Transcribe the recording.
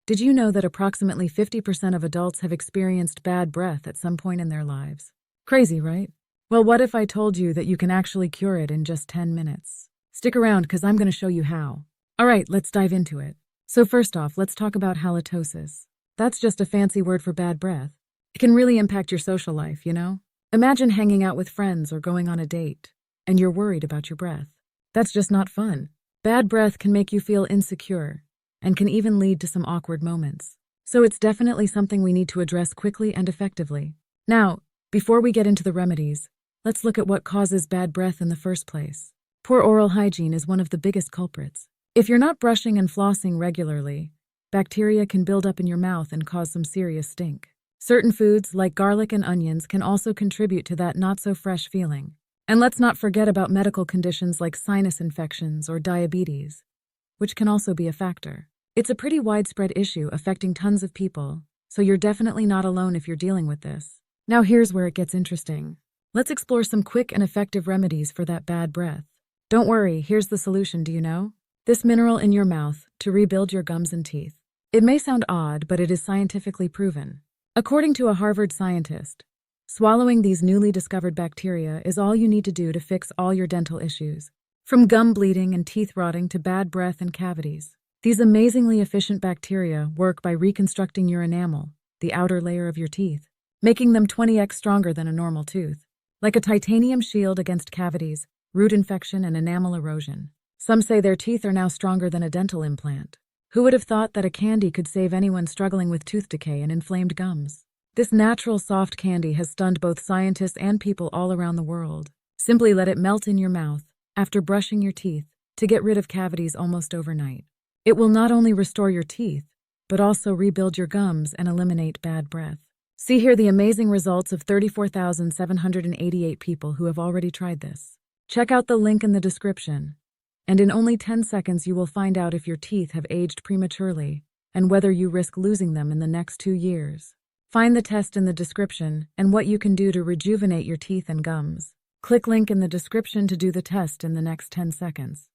Did you know that approximately 50% of adults have experienced bad breath at some point in their lives? Crazy, right? Well, what if I told you that you can actually cure it in just 10 minutes? Stick around because I'm going to show you how. All right, let's dive into it. So first off, let's talk about halitosis. That's just a fancy word for bad breath. It can really impact your social life, you know? Imagine hanging out with friends or going on a date, and you're worried about your breath. That's just not fun. Bad breath can make you feel insecure, and can even lead to some awkward moments. So it's definitely something we need to address quickly and effectively. Now, before we get into the remedies, let's look at what causes bad breath in the first place. Poor oral hygiene is one of the biggest culprits. If you're not brushing and flossing regularly, bacteria can build up in your mouth and cause some serious stink. Certain foods, like garlic and onions, can also contribute to that not-so-fresh feeling. And let's not forget about medical conditions like sinus infections or diabetes, which can also be a factor. It's a pretty widespread issue affecting tons of people, so you're definitely not alone if you're dealing with this. Now here's where it gets interesting. Let's explore some quick and effective remedies for that bad breath. Don't worry, here's the solution, do you know? This mineral in your mouth to rebuild your gums and teeth. It may sound odd, but it is scientifically proven. According to a Harvard scientist, swallowing these newly discovered bacteria is all you need to do to fix all your dental issues, from gum bleeding and teeth rotting to bad breath and cavities. These amazingly efficient bacteria work by reconstructing your enamel, the outer layer of your teeth, making them 20x stronger than a normal tooth, like a titanium shield against cavities, root infection, and enamel erosion. Some say their teeth are now stronger than a dental implant. Who would have thought that a candy could save anyone struggling with tooth decay and inflamed gums? This natural soft candy has stunned both scientists and people all around the world. Simply let it melt in your mouth after brushing your teeth to get rid of cavities almost overnight. It will not only restore your teeth, but also rebuild your gums and eliminate bad breath. See here the amazing results of 34,788 people who have already tried this. Check out the link in the description. And in only 10 seconds you will find out if your teeth have aged prematurely and whether you risk losing them in the next 2 years. Find the test in the description and what you can do to rejuvenate your teeth and gums. Click link in the description to do the test in the next 10 seconds.